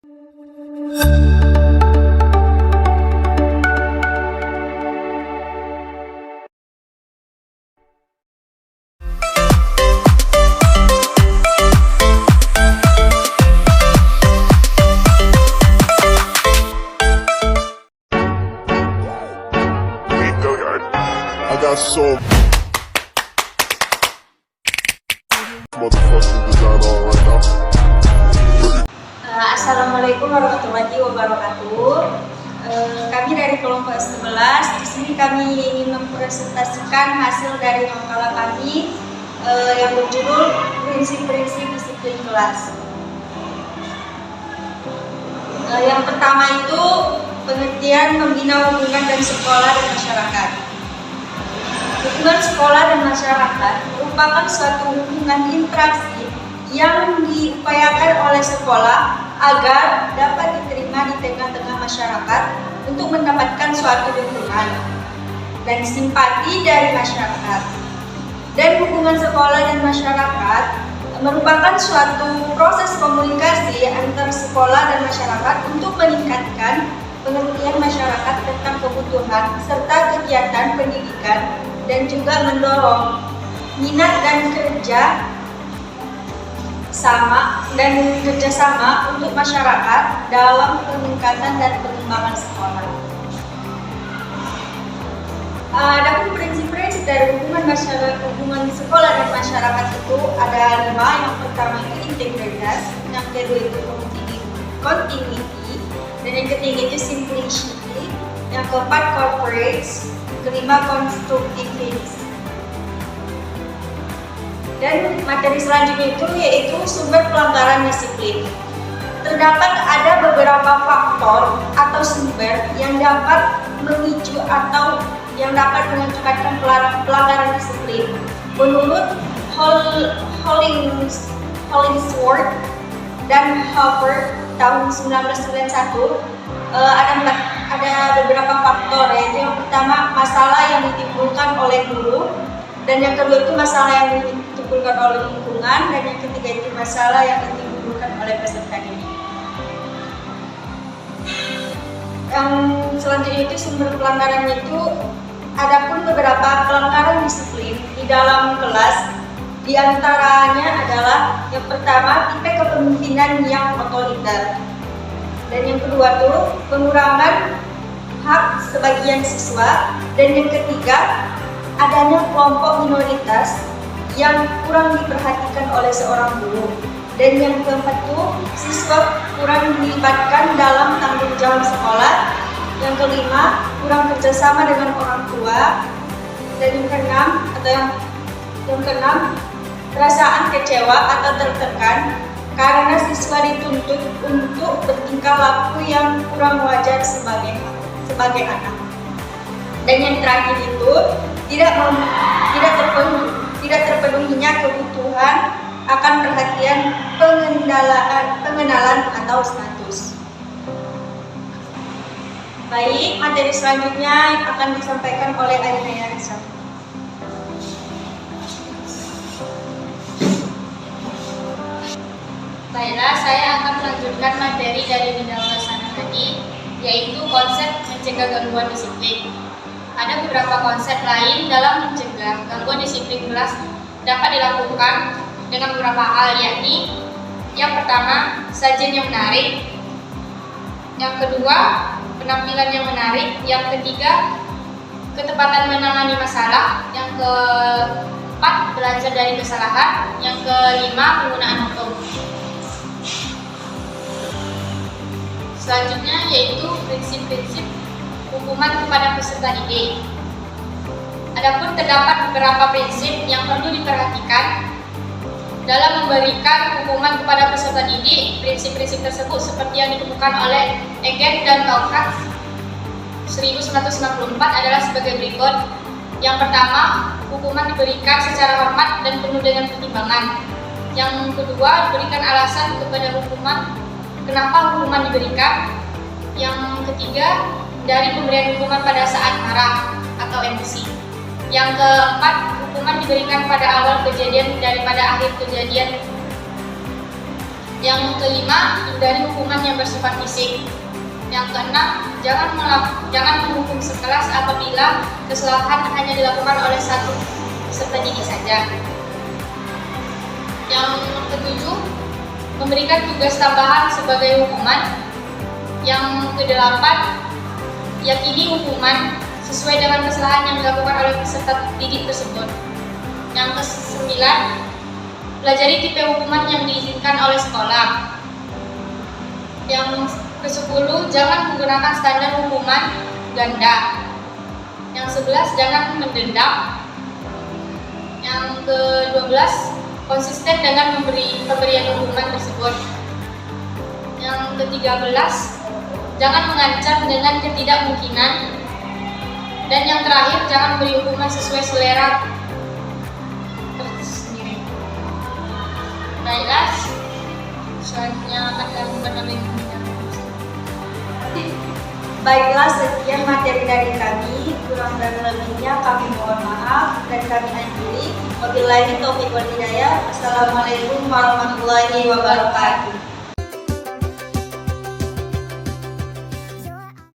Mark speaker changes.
Speaker 1: I got so motherfucking design on right now.
Speaker 2: Assalamualaikum warahmatullahi wabarakatuh. Kami dari kelompok 11. Di sini kami ingin mempresentasikan hasil dari makalah kami yang berjudul Prinsip-prinsip Disiplin Kelas. Yang pertama itu pengertian membina hubungan dan sekolah dan masyarakat. Hubungan sekolah dan masyarakat merupakan suatu hubungan interaksi yang diupayakan oleh sekolah agar dapat diterima di tengah-tengah masyarakat untuk mendapatkan suatu dukungan dan simpati dari masyarakat. Dan hubungan sekolah dan masyarakat merupakan suatu proses komunikasi antar sekolah dan masyarakat untuk meningkatkan pengertian masyarakat tentang kebutuhan serta kegiatan pendidikan dan juga mendorong minat dan kerjasama untuk masyarakat dalam peningkatan dan pengembangan sekolah. Adapun prinsip-prinsip dari hubungan sekolah dan masyarakat itu ada 5. Yang pertama itu integritas, yang kedua itu continuity, dan yang ketiga itu simplicity, yang keempat corporates, kelima constructivism. Dan materi selanjutnya itu yaitu sumber pelanggaran disiplin. Terdapat ada beberapa faktor atau sumber yang dapat memicu atau yang dapat mengakibatkan pelanggaran disiplin. Menurut Hollingsworth dan Hoover tahun 1991, ada beberapa faktor, yaitu yang pertama masalah yang ditimbulkan oleh guru, dan yang kedua itu masalah yang ditimbulkan oleh lingkungan, dan yang ketiga itu masalah yang ditimbulkan oleh peserta didik. Yang selanjutnya itu sumber pelanggaran itu adapun beberapa pelanggaran disiplin di dalam kelas, di antaranya adalah yang pertama tipe kepemimpinan yang otoriter, dan yang kedua tuh pengurangan hak sebagian siswa, dan yang ketiga adanya kelompok minoritas yang kurang diperhatikan oleh seorang guru, dan yang keempat tuh siswa kurang dilibatkan dalam tanggung jawab sekolah, yang kelima kurang kerjasama dengan orang tua, dan yang keenam perasaan kecewa atau tertekan karena siswa dituntut untuk bertingkah laku yang kurang wajar sebagai anak. Dan yang terakhir itu tidak terpenuhinya kebutuhan akan perhatian pengenalan atau status. Baik, materi selanjutnya akan disampaikan oleh Ainaya Risa.
Speaker 3: Baiklah, saya akan melanjutkan materi dari bidang pelaksana tadi, yaitu konsep mencegah gangguan disiplin. Ada beberapa konsep lain dalam mencegah gangguan disiplin kelas dapat dilakukan dengan beberapa hal, yakni yang pertama, sajian yang menarik, yang kedua, penampilan yang menarik, yang ketiga, ketepatan menangani masalah, yang keempat, belajar dari kesalahan, yang kelima, penggunaan hukum. Selanjutnya yaitu prinsip-prinsip hukuman kepada peserta didik. Adapun terdapat beberapa prinsip yang perlu diperhatikan dalam memberikan hukuman kepada peserta didik. Prinsip-prinsip tersebut seperti yang ditemukan oleh Egan dan Taukat 1994 adalah sebagai berikut. Yang pertama, hukuman diberikan secara hormat dan penuh dengan pertimbangan. Yang kedua, diberikan alasan kepada hukuman, kenapa hukuman diberikan. Yang ketiga, dari pemberian hukuman pada saat marah atau emosi. Yang keempat, hukuman diberikan pada awal kejadian daripada akhir kejadian. Yang kelima, hindari hukuman yang bersifat fisik. Yang keenam, jangan menghukum sekelas apabila kesalahan hanya dilakukan oleh satu peserta didik saja. Yang ketujuh, memberikan tugas tambahan sebagai hukuman. Yang kedelapan, yakini hukuman sesuai dengan kesalahan yang dilakukan oleh peserta didik tersebut. Yang kesembilan, pelajari tipe hukuman yang diizinkan oleh sekolah. Yang ke-10, jangan menggunakan standar hukuman ganda. Yang 11, jangan mendendam. Yang ke-12, konsisten dengan pemberian hukuman tersebut. Yang ke-13, jangan mengancam dengan ketidakmungkinan. Dan yang terakhir, jangan beri hukuman sesuai selera tersendiri. Baiklah, selanjutnya akan kami
Speaker 2: Baiklah, sekian materi dari kami. Kurang dan lebihnya kami mohon maaf dan kami akhiri. Wabillahi taufiq wal hidayah. Assalamualaikum warahmatullahi wabarakatuh.